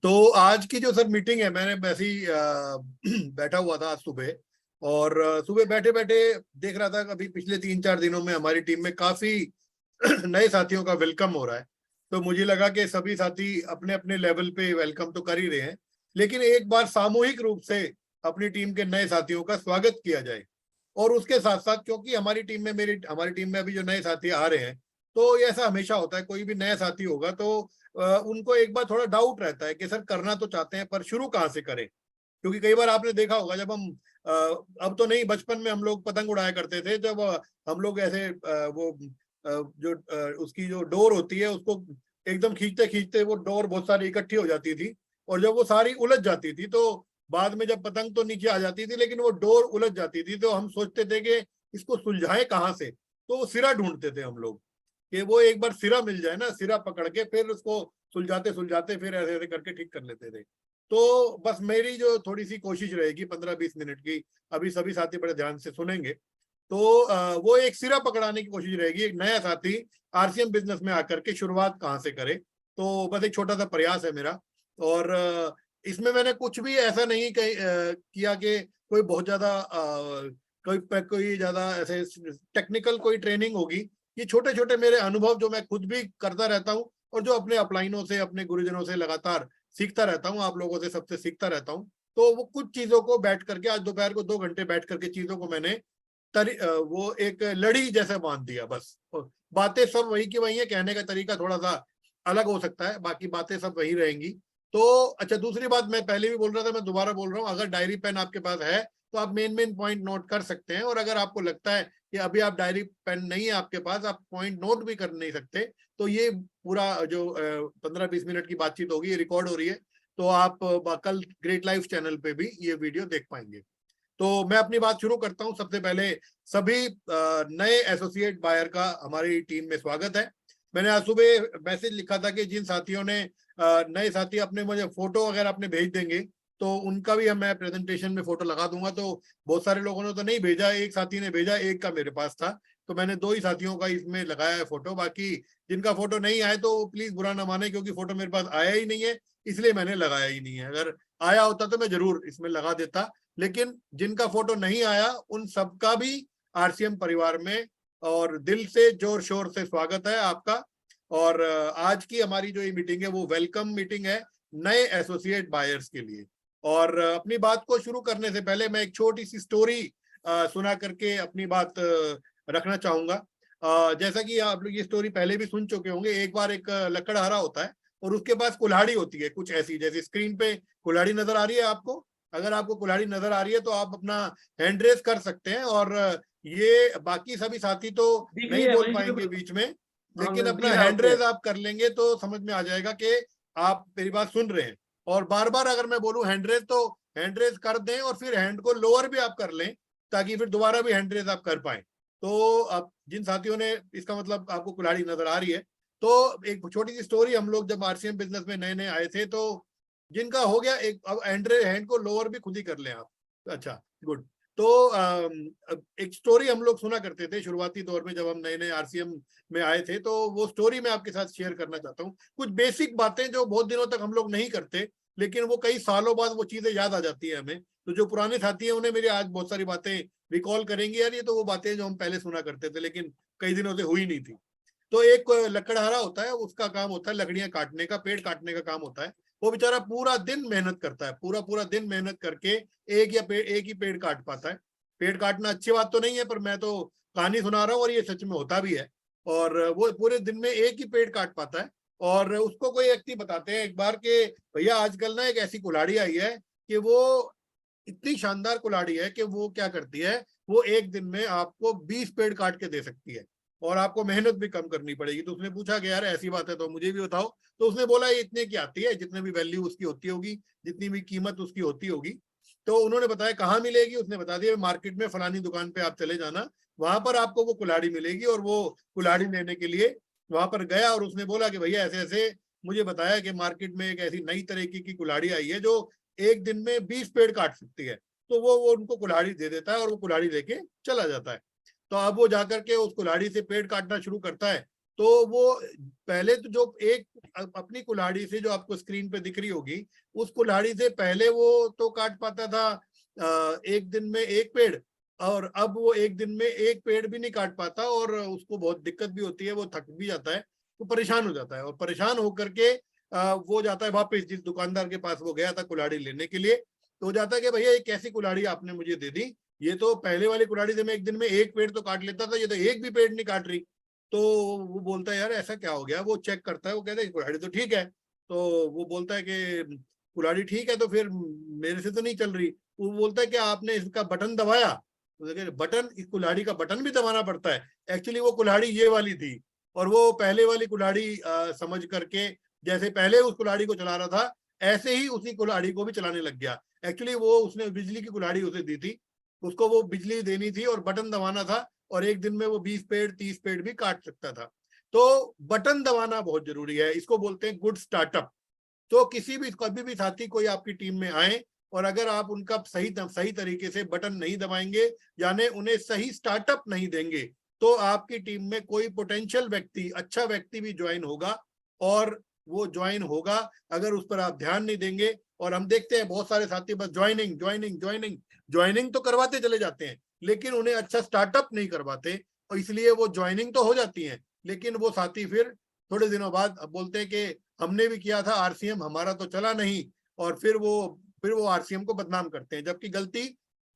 तो आज की जो सर मीटिंग है, मैंने वैसे ही बैठा हुआ था आज सुबह। और सुबह बैठे बैठे देख रहा था कि अभी पिछले 3-4 दिनों में हमारी टीम में काफी नए साथियों का वेलकम हो रहा है। तो मुझे लगा कि सभी साथी अपने अपने लेवल पे वेलकम तो कर ही रहे हैं, लेकिन एक बार सामूहिक रूप से अपनी टीम के नए साथियों का स्वागत किया जाए। और उसके साथ साथ, क्योंकि हमारी टीम में अभी जो नए साथी आ रहे हैं, तो ये ऐसा हमेशा होता है, कोई भी नया साथी होगा तो उनको एक बार थोड़ा डाउट रहता है कि सर करना तो चाहते हैं पर शुरू कहाँ से करें। क्योंकि कई बार आपने देखा होगा, जब हम अब तो नहीं, बचपन में हम लोग पतंग उड़ाया करते थे, जब हम लोग ऐसे जो उसकी जो डोर होती है उसको एकदम खींचते खींचते वो डोर बहुत सारी इकट्ठी हो जाती थी। और जब वो सारी उलझ जाती थी तो बाद में जब पतंग तो नीचे आ जाती थी, लेकिन वो डोर उलझ जाती थी, तो हम सोचते थे कि इसको सुलझाएं कहाँ से। तो वो सिरा ढूंढते थे हम लोग, कि वो एक बार सिरा मिल जाए ना, सिरा पकड़ के फिर उसको सुलझाते सुलझाते फिर ऐसे ऐसे करके ठीक कर लेते थे। तो बस मेरी जो थोड़ी सी कोशिश रहेगी 15-20 मिनट की, अभी सभी साथी बड़े ध्यान से सुनेंगे, तो वो एक सिरा पकड़ाने की कोशिश रहेगी। एक नया साथी आरसीएम बिजनेस में आकर के शुरुआत कहाँ से करे, तो बस एक छोटा सा प्रयास है मेरा। और इसमें मैंने कुछ भी ऐसा नहीं किया कि कोई बहुत ज्यादा कोई ज्यादा ऐसे टेक्निकल कोई ट्रेनिंग होगी। ये छोटे छोटे मेरे अनुभव जो मैं खुद भी करता रहता हूँ, और जो अपने अपलाइनों से, अपने गुरुजनों से लगातार सीखता रहता हूँ, आप लोगों से सबसे सीखता रहता हूँ। तो वो कुछ चीजों को बैठ करके, आज दोपहर को 2 घंटे बैठ करके चीजों को मैंने वो एक लड़ी जैसे बांध दिया बस। बातें सब वही की वही है, कहने का तरीका थोड़ा सा अलग हो सकता है, बाकी बातें सब वही रहेंगी। तो अच्छा, दूसरी बात मैं पहले भी बोल रहा था, मैं दोबारा बोल रहा हूँ, अगर डायरी पेन आपके पास है तो आप मेन मेन पॉइंट नोट कर सकते हैं। और अगर आपको लगता है कि अभी आप डायरी पेन नहीं है आपके पास, आप पॉइंट नोट भी कर नहीं सकते, तो ये पूरा जो 15-20 मिनट की बातचीत होगी, ये रिकॉर्ड हो रही है, तो आप कल ग्रेट लाइफ चैनल पे भी ये वीडियो देख पाएंगे। तो मैं अपनी बात शुरू करता हूं। सबसे पहले सभी नए एसोसिएट बायर का हमारी टीम में स्वागत है। मैंने आज सुबह मैसेज लिखा था कि जिन साथियों ने नए साथी अपने मुझे फोटो वगैरह अपने भेज देंगे, तो उनका भी मैं प्रेजेंटेशन में फोटो लगा दूंगा। तो बहुत सारे लोगों ने तो नहीं भेजा, एक साथी ने भेजा, एक का मेरे पास था, तो मैंने 2 ही साथियों का इसमें लगाया है फोटो। बाकी जिनका फोटो नहीं आया तो प्लीज बुरा ना माने, क्योंकि फोटो मेरे पास आया ही नहीं है, इसलिए मैंने लगाया ही नहीं है। अगर आया होता तो मैं जरूर इसमें लगा देता। लेकिन जिनका फोटो नहीं आया उन सबका भी आरसीएम परिवार में और दिल से जोर शोर से स्वागत है आपका। और आज की हमारी जो ये मीटिंग है वो वेलकम मीटिंग है नए एसोसिएट बायर्स के लिए। और अपनी बात को शुरू करने से पहले मैं एक छोटी सी स्टोरी सुना करके अपनी बात रखना चाहूंगा। जैसा कि आप लोग ये स्टोरी पहले भी सुन चुके होंगे। एक बार एक लकड़हारा होता है और उसके पास कुल्हाड़ी होती है, कुछ ऐसी, जैसे स्क्रीन पे कुल्हाड़ी नजर आ रही है आपको। अगर आपको कुल्हाड़ी नजर आ रही है तो आप अपना हैंड रेस कर सकते हैं, और ये बाकी सभी साथी तो दिख रही नहीं है बोल मनीष जी पाएंगे को। बीच में, हाँ लेकिन दिख अपना रहा है हैंड उसपे। रेस आप कर लेंगे तो समझ में आ जाएगा कि आप मेरी बात सुन रहे हैं। और बार बार अगर मैं बोलूं हैंड रेस, तो हैंड रेस कर दें और फिर हैंड को लोअर भी आप कर लें, ताकि फिर दोबारा भी हैंड रेस आप कर पाए। तो अब जिन साथियों ने, इसका मतलब आपको कुल्हाड़ी नजर आ रही है। तो एक छोटी सी स्टोरी, हम लोग जब आरसीएम बिजनेस में नए नए आए थे, तो जिनका हो गया एक, अब हैंड को लोअर भी खुद ही कर लें आप। अच्छा, गुड। तो एक स्टोरी हम लोग सुना करते थे शुरुआती दौर में, जब हम नए नए आरसीएम में आए थे, तो वो स्टोरी मैं आपके साथ शेयर करना चाहता हूँ। कुछ बेसिक बातें जो बहुत दिनों तक हम लोग नहीं करते, लेकिन वो कई सालों बाद वो चीजें याद आ जाती है हमें। तो जो पुराने साथी हैं उन्हें मेरी आज बहुत सारी बातें रिकॉल करेंगे, यार ये तो वो बातें जो हम पहले सुना करते थे लेकिन कई दिनों से हुई नहीं थी। तो एक लकड़हारा होता है, उसका काम होता है लकड़ियां काटने का, पेड़ काटने का काम होता है। वो बेचारा पूरा दिन मेहनत करता है, पूरा पूरा दिन मेहनत करके एक ही पेड़ काट पाता है। पेड़ काटना अच्छी बात तो नहीं है, पर मैं तो कहानी सुना रहा हूँ और ये सच में होता भी है। और वो पूरे दिन में एक ही पेड़ काट पाता है। और उसको कोई व्यक्ति बताते हैं एक बार कि भैया आजकल ना एक ऐसी कुल्हाड़ी आई है कि वो इतनी शानदार कुल्हाड़ी है कि वो क्या करती है, वो एक दिन में आपको 20 पेड़ काट के दे सकती है, और आपको मेहनत भी कम करनी पड़ेगी। तो उसने पूछा कि यार ऐसी बात है तो मुझे भी बताओ। तो उसने बोला ये इतने की आती है, जितने भी वैल्यू उसकी होती होगी, जितनी भी कीमत उसकी होती होगी। तो उन्होंने बताया कहाँ मिलेगी, उसने बता दिया मार्केट में फलानी दुकान पे आप चले जाना, वहां पर आपको वो कुल्हाड़ी मिलेगी। और वो कुल्हाड़ी लेने के लिए वहां पर गया, और उसने बोला कि भैया ऐसे ऐसे मुझे बताया कि मार्केट में एक ऐसी नई तरीके की कुल्हाड़ी आई है जो एक दिन में 20 पेड़ काट सकती है। तो वो उनको कुल्हाड़ी दे देता है और वो कुल्हाड़ी लेके चला जाता है। तो अब वो जाकर के उस कुल्हाड़ी से पेड़ काटना शुरू करता है। तो वो पहले तो जो एक अपनी कुल्हाड़ी से जो आपको स्क्रीन पे दिख रही होगी, उस कुल्हाड़ी से पहले वो तो काट पाता था एक दिन में एक पेड़, और अब वो एक दिन में एक पेड़ भी नहीं काट पाता, और उसको बहुत दिक्कत भी होती है, वो थक भी जाता है, तो परेशान हो जाता है, और परेशान होकर के वो जाता है वापस जिस दुकानदार के पास वो गया था कुल्हाड़ी लेने के लिए, तो हो जाता है कि भैया ये कैसी कुल्हाड़ी आपने मुझे दे दी, ये तो पहले वाली कुल्हाड़ी से मैं एक दिन में एक पेड़ तो काट लेता था, ये तो एक भी पेड़ नहीं काट रही। तो वो बोलता है यार ऐसा क्या हो गया, वो चेक करता है, वो कहता है कुल्हाड़ी तो ठीक है, तो वो बोलता है कि कुल्हाड़ी ठीक है तो फिर मेरे से तो नहीं चल रही। वो बोलता है कि आपने इसका बटन दबाया, तो बटन, इस कुल्हाड़ी का बटन भी दबाना पड़ता है। एक्चुअली वो कुल्हाड़ी ये वाली थी, और वो पहले वाली कुल्हाड़ी समझ करके जैसे पहले उस कुल्हाड़ी को चला रहा था, ऐसे ही उसी कुल्हाड़ी को भी चलाने लग गया। एक्चुअली वो उसने बिजली की कुल्हाड़ी उसे दी थी, उसको वो बिजली देनी थी और बटन दबाना था, और एक दिन में वो 20 पेड़ 30 पेड़ भी काट सकता था। तो बटन दबाना बहुत जरूरी है, इसको बोलते हैं गुड स्टार्टअप। तो किसी भी कभी भी साथी कोई आपकी टीम में आए, और अगर आप उनका सही तरीके से बटन नहीं दबाएंगे, यानी उन्हें सही स्टार्टअप नहीं देंगे, तो आपकी टीम में कोई पोटेंशियल व्यक्ति, अच्छा व्यक्ति भी ज्वाइन होगा, और वो ज्वाइन होगा अगर उस पर आप ध्यान नहीं देंगे। और हम देखते हैं बहुत सारे साथी बस ज्वाइनिंग ज्वाइनिंग ज्वाइनिंग ज्वाइनिंग तो करवाते चले जाते हैं, लेकिन उन्हें अच्छा स्टार्टअप नहीं करवाते, और इसलिए वो ज्वाइनिंग तो हो जाती है, लेकिन वो साथी फिर थोड़े दिनों बाद बोलते हैं कि हमने भी किया था आरसीएम, हमारा तो चला नहीं, और फिर वो आरसीएम को बदनाम करते हैं, जबकि गलती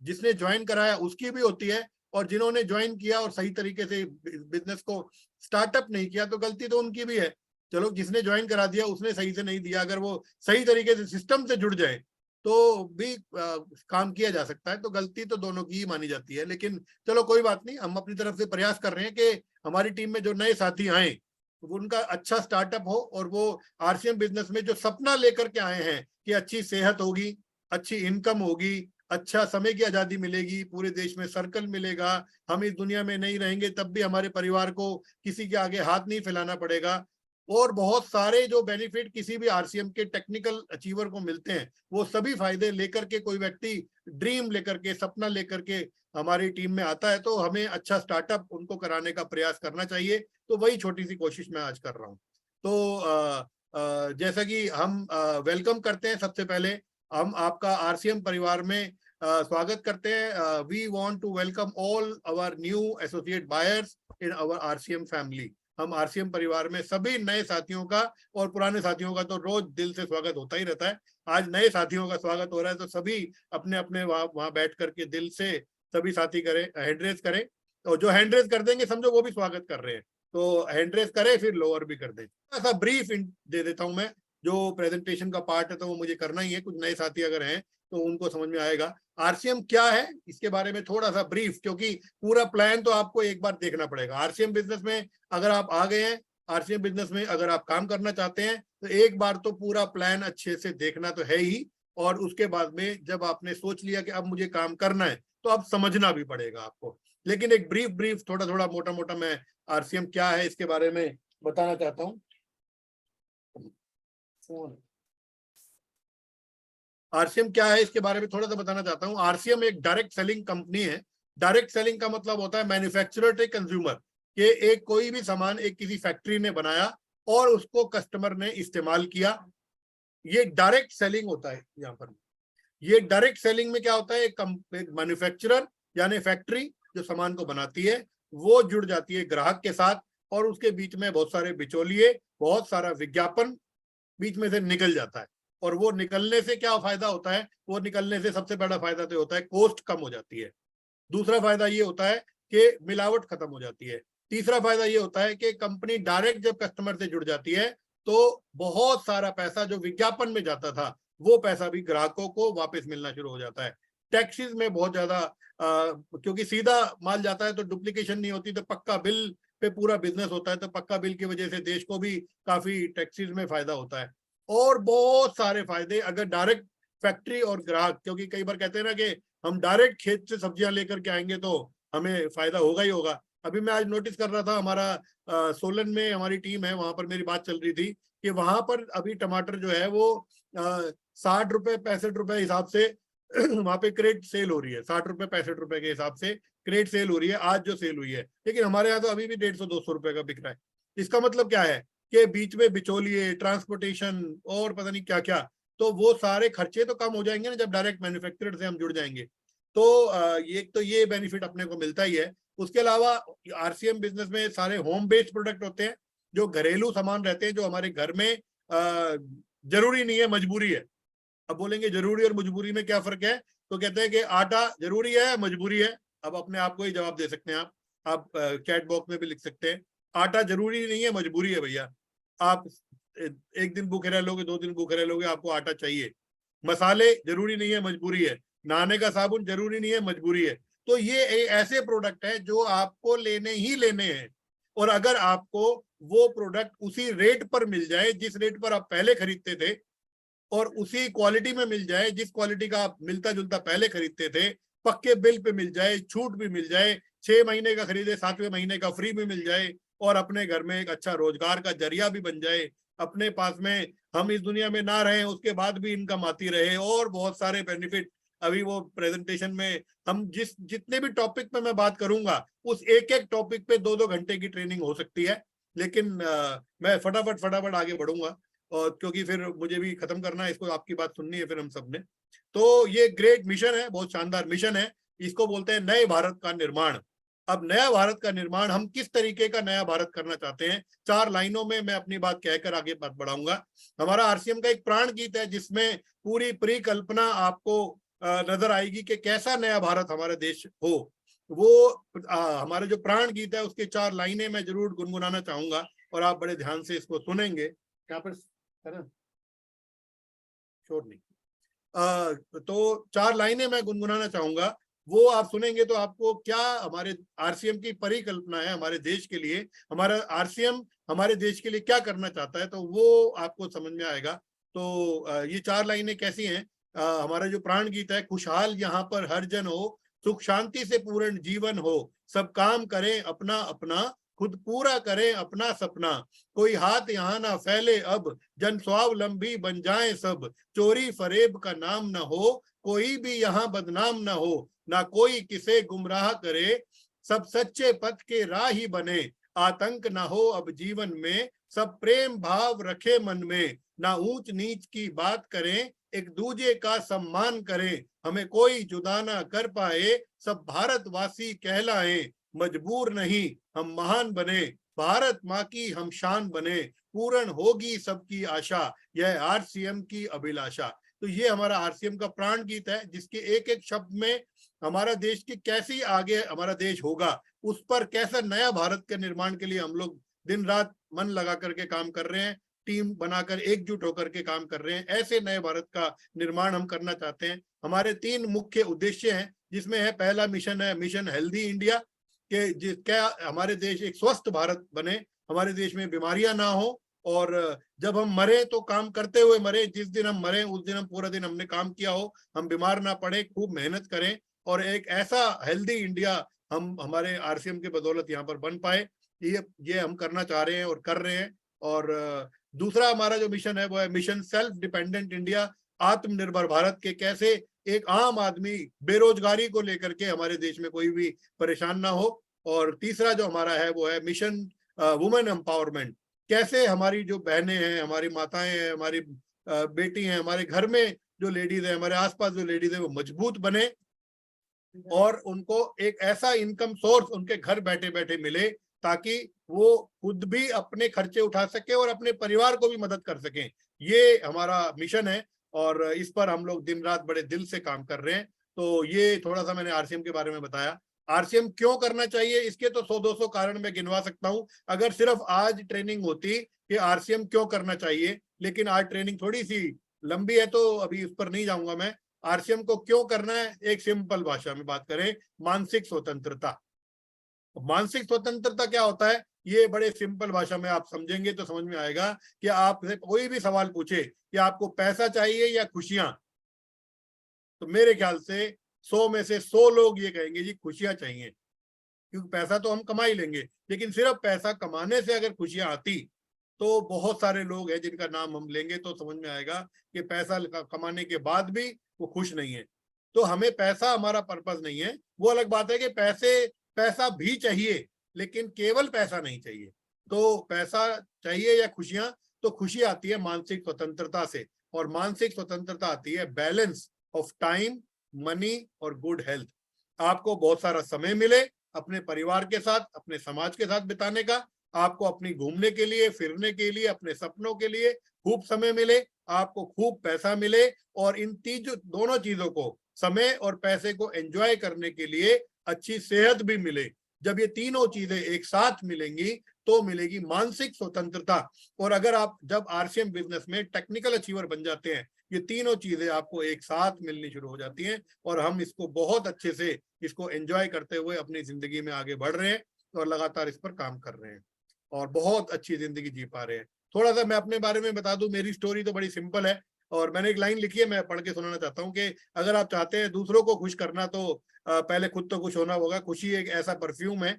जिसने ज्वाइन कराया उसकी भी होती है, और जिन्होंने ज्वाइन किया और सही तरीके से बिजनेस को स्टार्टअप नहीं किया तो गलती तो उनकी भी है। चलो जिसने ज्वाइन करा दिया उसने सही से नहीं दिया, अगर वो सही तरीके से सिस्टम से जुड़ जाए तो भी काम किया जा सकता है, तो गलती तो दोनों की ही मानी जाती है। लेकिन चलो कोई बात नहीं, हम अपनी तरफ से प्रयास कर रहे हैं कि हमारी टीम में जो नए साथी आए उनका अच्छा स्टार्टअप हो, और वो आरसीएम बिजनेस में जो सपना लेकर के आए हैं कि अच्छी सेहत होगी, अच्छी इनकम होगी, अच्छा समय की आजादी मिलेगी, पूरे देश में सर्कल मिलेगा, हम इस दुनिया में नहीं रहेंगे तब भी हमारे परिवार को किसी के आगे हाथ नहीं फैलाना पड़ेगा, और बहुत सारे जो बेनिफिट किसी भी आरसीएम के टेक्निकल अचीवर को मिलते हैं, वो सभी फायदे लेकर के कोई व्यक्ति ड्रीम लेकर के, सपना लेकर के हमारी टीम में आता है, तो हमें अच्छा स्टार्टअप उनको कराने का प्रयास करना चाहिए। तो वही छोटी सी कोशिश मैं आज कर रहा हूँ। तो जैसा कि हम वेलकम करते हैं, सबसे पहले हम आपका आरसीएम परिवार में स्वागत करते हैं। We want to welcome all our new associate buyers in our RCM family. हम आरसीएम परिवार में सभी नए साथियों का और पुराने साथियों का तो रोज दिल से स्वागत होता ही रहता है, आज नए साथियों का स्वागत हो रहा है, तो सभी अपने अपने वहां बैठ करके दिल से सभी साथी करें, हैंड रेज करें, और जो हैंड रेज कर देंगे समझो वो भी स्वागत कर रहे हैं, तो हैंड रेज करें फिर लोअर भी कर दें। ऐसा ब्रीफ दे देता हूं मैं, जो प्रेजेंटेशन का पार्ट है तो वो मुझे करना ही है, कुछ नए साथी अगर हैं तो उनको समझ में आएगा। आरसीएम क्या है इसके बारे में थोड़ा सा ब्रीफ, क्योंकि पूरा प्लान तो आपको एक बार देखना पड़ेगा। आरसीएम बिजनेस में अगर आप आ गए हैं, आरसीएम बिजनेस में अगर आप काम करना चाहते हैं, तो एक बार तो पूरा प्लान अच्छे से देखना तो है ही, और उसके बाद में जब आपने सोच लिया कि अब मुझे काम करना है, तो अब समझना भी पड़ेगा आपको। लेकिन एक ब्रीफ थोड़ा थोड़ा मोटा मोटा मैं आरसीएम क्या है इसके बारे में बताना चाहता हूँ। आरसीएम क्या है इसके बारे में थोड़ा सा बताना चाहता हूँ। आरसीएम एक डायरेक्ट सेलिंग कंपनी है। डायरेक्ट सेलिंग का मतलब होता है मैन्युफैक्चरर टू कंज्यूमर, कि एक कोई भी सामान एक किसी फैक्ट्री ने बनाया और उसको कस्टमर ने इस्तेमाल किया, ये डायरेक्ट सेलिंग होता है। यहाँ पर ये डायरेक्ट सेलिंग में क्या होता है, एक मैन्युफैक्चरर यानी फैक्ट्री जो सामान को बनाती है वो जुड़ जाती है ग्राहक के साथ, और उसके बीच में बहुत सारे बिचौलिए, बहुत सारा विज्ञापन बीच में से निकल जाता है। और वो निकलने से क्या फायदा होता है, वो निकलने से सबसे बड़ा फायदा तो होता है कॉस्ट कम हो जाती है। दूसरा फायदा ये होता है कि मिलावट खत्म हो जाती है। तीसरा फायदा ये होता है कि कंपनी डायरेक्ट जब कस्टमर से जुड़ जाती है तो बहुत सारा पैसा जो विज्ञापन में जाता था वो पैसा भी ग्राहकों को वापस मिलना शुरू हो जाता है। टैक्सेस में बहुत ज्यादा क्योंकि सीधा माल जाता है तो डुप्लीकेशन नहीं होती, तो पक्का बिल पे पूरा बिजनेस होता है, तो पक्का बिल की वजह से देश को भी काफी टैक्सेस में फायदा होता है, और बहुत सारे फायदे अगर डायरेक्ट फैक्ट्री और ग्राहक, क्योंकि कई बार कहते हैं ना कि हम डायरेक्ट खेत से सब्जियां लेकर के आएंगे तो हमें फायदा होगा ही होगा। अभी मैं आज नोटिस कर रहा था, हमारा सोलन में हमारी टीम है, वहां पर मेरी बात चल रही थी कि वहां पर अभी टमाटर जो है वो 60 रुपए 65 रुपए हिसाब से वहां पे क्रेट सेल हो रही है, 60 रुपए 65 रुपए के हिसाब से क्रेट सेल हो रही है आज जो सेल हुई है। लेकिन हमारे यहाँ तो अभी भी 150-200 रुपए का बिक रहा है। इसका मतलब क्या है कि बीच में बिचौलिए, ट्रांसपोर्टेशन और पता नहीं क्या क्या, तो वो सारे खर्चे तो कम हो जाएंगे ना जब डायरेक्ट मैन्युफैक्चरर से हम जुड़ जाएंगे। तो ये बेनिफिट अपने को मिलता ही है। उसके अलावा आरसीएम बिजनेस में सारे होम बेस्ड प्रोडक्ट होते हैं, जो घरेलू सामान रहते हैं, जो हमारे घर में जरूरी नहीं है, मजबूरी है। अब बोलेंगे जरूरी और मजबूरी में क्या फर्क है, तो कहते हैं कि आटा जरूरी है, मजबूरी है। अब अपने आप को ही जवाब दे सकते हैं आप चैट बॉक्स में भी लिख सकते हैं, आटा जरूरी नहीं है, मजबूरी है भैया। आप एक दिन भूखे रह लोगे, 2 दिन भूखे रह लोगे, आपको आटा चाहिए। मसाले जरूरी नहीं है, मजबूरी है। नहाने का साबुन जरूरी नहीं है, मजबूरी है। तो ये ऐसे प्रोडक्ट है जो आपको लेने ही लेने हैं। और अगर आपको वो प्रोडक्ट उसी रेट पर मिल जाए जिस रेट पर आप पहले खरीदते थे, और उसी क्वालिटी में मिल जाए जिस क्वालिटी का आप मिलता जुलता पहले खरीदते थे, पक्के बिल पे मिल जाए, छूट भी मिल जाए, 6 महीने का खरीदे 7वें महीने का फ्री भी मिल जाए, और अपने घर में एक अच्छा रोजगार का जरिया भी बन जाए, अपने पास में हम इस दुनिया में ना रहे उसके बाद भी इनकम आती रहे, और बहुत सारे बेनिफिट। अभी वो प्रेजेंटेशन में हम जितने भी टॉपिक पे मैं बात करूंगा, उस एक एक टॉपिक पे 2-2 घंटे की ट्रेनिंग हो सकती है। लेकिन मैं फटाफट आगे बढ़ूंगा, और क्योंकि फिर मुझे भी खत्म करना है इसको, आपकी बात सुननी है फिर हम सब ने। तो ये ग्रेट मिशन है, बहुत शानदार मिशन है। इसको बोलते हैं नए भारत का निर्माण। अब नया भारत का निर्माण, हम किस तरीके का नया भारत करना चाहते हैं, 4 लाइनों में मैं अपनी बात कहकर आगे बात बढ़ाऊंगा। हमारा आरसीएम का एक प्राण गीत है जिसमें पूरी परिकल्पना आपको नजर आएगी कि कैसा नया भारत हमारा देश हो। वो हमारा जो प्राण गीत है उसके 4 लाइनें मैं जरूर गुनगुनाना चाहूंगा, और आप बड़े ध्यान से इसको सुनेंगे। यहाँ पर है ना, शोर नहीं। तो 4 लाइनें मैं गुनगुनाना चाहूंगा, वो आप सुनेंगे तो आपको क्या हमारे आरसीएम की परिकल्पना है हमारे देश के लिए, हमारा आरसीएम हमारे देश के लिए क्या करना चाहता है, तो वो आपको समझ में आएगा। तो ये 4 लाइनें कैसी हैं। हमारा जो प्राण गीत है, खुशहाल यहाँ पर हर जन हो, सुख शांति से पूर्ण जीवन हो, सब काम करें अपना अपना, खुद पूरा करें अपना सपना, कोई हाथ यहाँ ना फैले अब, जन स्वावलंबी बन जाए सब, चोरी फरेब का नाम न हो, कोई भी यहाँ बदनाम न हो, ना कोई किसे गुमराह करे, सब सच्चे पथ के राह ही बने, आतंक ना हो अब जीवन में, सब प्रेम भाव रखे मन में, ना ऊंच नीच की बात करें, एक दूजे का सम्मान करें, हमें कोई जुदा ना कर पाए, सब भारतवासी कहलाएं, मजबूर नहीं हम महान बने, भारत माँ की हम शान बने, पूर्ण होगी सबकी आशा, यह आरसीएम की अभिलाषा। तो ये हमारा आरसीएम का प्राण गीत है, जिसके एक एक शब्द में हमारा देश की कैसी आगे हमारा देश होगा, उस पर कैसा नया भारत के निर्माण के लिए हम लोग दिन रात मन लगा करके काम कर रहे हैं, टीम बनाकर एकजुट होकर के काम कर रहे हैं। ऐसे नए भारत का निर्माण हम करना चाहते हैं। हमारे 3 मुख्य उद्देश्य हैं, जिसमें है पहला मिशन है मिशन हेल्दी इंडिया, कि जिसका हमारे देश एक स्वस्थ भारत बने, हमारे देश में बीमारियां ना हो, और जब हम मरे तो काम करते हुए मरे, जिस दिन हम मरे उस दिन हम पूरा दिन हमने काम किया हो, हम बीमार ना पड़े, खूब मेहनत करें, और एक ऐसा हेल्दी इंडिया हम हमारे आरसीएम के बदौलत यहाँ पर बन पाए। ये हम करना चाह रहे हैं और कर रहे हैं। और दूसरा हमारा जो मिशन है वो है मिशन सेल्फ डिपेंडेंट इंडिया, आत्मनिर्भर भारत, के कैसे एक आम आदमी बेरोजगारी को लेकर के हमारे देश में कोई भी परेशान ना हो। और तीसरा जो हमारा है वो है मिशन वुमेन एम्पावरमेंट, कैसे हमारी जो बहनें हैं, हमारी माताएं हैं, हमारी बेटी हैं, हमारे घर में जो लेडीज है, हमारे आसपास जो लेडीज है, वो मजबूत बने, और उनको एक ऐसा इनकम सोर्स उनके घर बैठे बैठे मिले, ताकि वो खुद भी अपने खर्चे उठा सके और अपने परिवार को भी मदद कर सकें। ये हमारा मिशन है, और इस पर हम लोग दिन रात बड़े दिल से काम कर रहे हैं। तो ये थोड़ा सा मैंने आरसीएम के बारे में बताया। आरसीएम क्यों करना चाहिए, इसके तो 100-200 कारण मैं गिनवा सकता हूं, अगर सिर्फ आज ट्रेनिंग होती कि आरसीएम क्यों करना चाहिए, लेकिन आज ट्रेनिंग थोड़ी सी लंबी है तो अभी उस पर नहीं जाऊंगा मैं। आरसीएम को क्यों करना है, एक सिंपल भाषा में बात करें, मानसिक स्वतंत्रता। मानसिक स्वतंत्रता क्या होता है, ये बड़े सिंपल भाषा में आप समझेंगे तो समझ में आएगा। कि आपसे कोई भी सवाल पूछे कि आपको पैसा चाहिए या खुशियां, तो मेरे ख्याल से 100 में से 100 लोग ये कहेंगे जी खुशियां चाहिए, क्योंकि पैसा तो हम कमा ही लेंगे, लेकिन सिर्फ पैसा कमाने से अगर खुशियां आती, तो बहुत सारे लोग हैं जिनका नाम हम लेंगे तो समझ में आएगा कि पैसा कमाने के बाद भी वो खुश नहीं है। तो हमें पैसा हमारा पर्पस नहीं है। वो अलग बात है कि पैसा भी चाहिए, लेकिन केवल पैसा नहीं चाहिए। तो पैसा चाहिए या खुशियां, तो खुशी आती है मानसिक स्वतंत्रता से, और मानसिक स्वतंत्रता आती है बैलेंस ऑफ टाइम, मनी और गुड हेल्थ। आपको बहुत सारा समय मिले अपने परिवार के साथ, अपने समाज के साथ बिताने का, आपको अपनी घूमने के लिए, फिरने के लिए, अपने सपनों के लिए खूब समय मिले, आपको खूब पैसा मिले, और इन दोनों चीजों को, समय और पैसे को एंजॉय करने के लिए अच्छी सेहत भी मिले। जब ये तीनों चीजें एक साथ मिलेंगी तो मिलेगी मानसिक स्वतंत्रता। और अगर आप जब आरसीएम बिजनेस में टेक्निकल अचीवर बन जाते हैं, ये तीनों चीजें आपको एक साथ मिलनी शुरू हो जाती हैं, और हम इसको बहुत अच्छे से इसको एंजॉय करते हुए अपनी जिंदगी में आगे बढ़ रहे हैं और लगातार इस पर काम कर रहे हैं और बहुत अच्छी जिंदगी जी पा रहे हैं। थोड़ा सा मैं अपने बारे में बता दूं, मेरी स्टोरी तो बड़ी सिंपल है, और मैंने एक लाइन लिखी है, मैं पढ़ के सुनाना चाहता हूँ कि अगर आप चाहते हैं दूसरों को खुश करना तो पहले खुद तो खुश होना होगा। खुशी एक ऐसा परफ्यूम है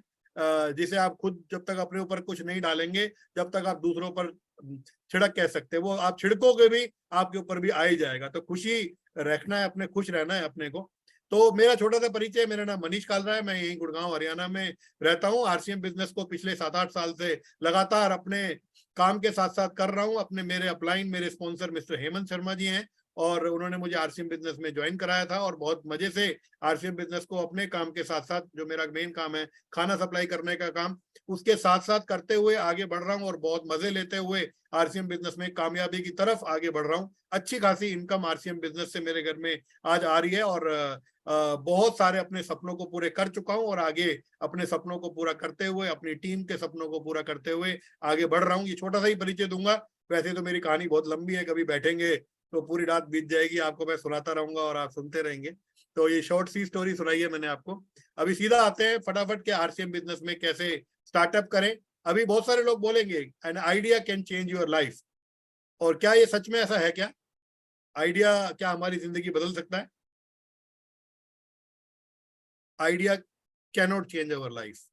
जिसे आप खुद जब तक अपने ऊपर कुछ नहीं डालेंगे, जब तक आप दूसरों पर छिड़क कह सकते हैं, वो आप छिड़कोगे भी आपके ऊपर भी आ ही जाएगा। तो खुशी रखना है, अपने खुश रहना है अपने को। तो मेरा छोटा सा परिचय, मेरा नाम मनीष कालरा है, मैं यही गुड़गांव हरियाणा में रहता हूँ। आरसीएम बिजनेस को पिछले 7-8 साल से लगातार अपने काम के साथ साथ कर रहा हूँ। अपने मेरे अपलाइन, मेरे स्पॉन्सर मिस्टर हेमंत शर्मा जी हैं, और उन्होंने मुझे आरसीएम बिजनेस में ज्वाइन कराया था, और बहुत मजे से आरसीएम बिजनेस को अपने काम के साथ साथ, जो मेरा मेन काम है खाना सप्लाई करने का काम, उसके साथ साथ करते हुए आगे बढ़ रहा हूँ, और बहुत मजे लेते हुए आरसीएम बिजनेस में कामयाबी की तरफ आगे बढ़ रहा हूँ। अच्छी खासी इनकम आरसीएम बिजनेस से मेरे घर में आज आ रही है, और बहुत सारे अपने सपनों को पूरे कर चुका हूं, और आगे अपने सपनों को पूरा करते हुए, अपनी टीम के सपनों को पूरा करते हुए आगे बढ़ रहा हूं। ये छोटा सा ही परिचय दूंगा, वैसे तो मेरी कहानी बहुत लंबी है, कभी बैठेंगे तो पूरी रात बीत जाएगी, आपको मैं सुनाता रहूंगा और आप सुनते रहेंगे। तो ये शॉर्ट सी स्टोरी सुनाई है मैंने आपको। अभी सीधा आते हैं फटाफट के आरसीएम बिजनेस में कैसे स्टार्टअप करें। अभी बहुत सारे लोग बोलेंगे an idea can change your life, और क्या ये सच में ऐसा है? क्या आइडिया क्या हमारी जिंदगी बदल सकता है? Idea cannot change our life.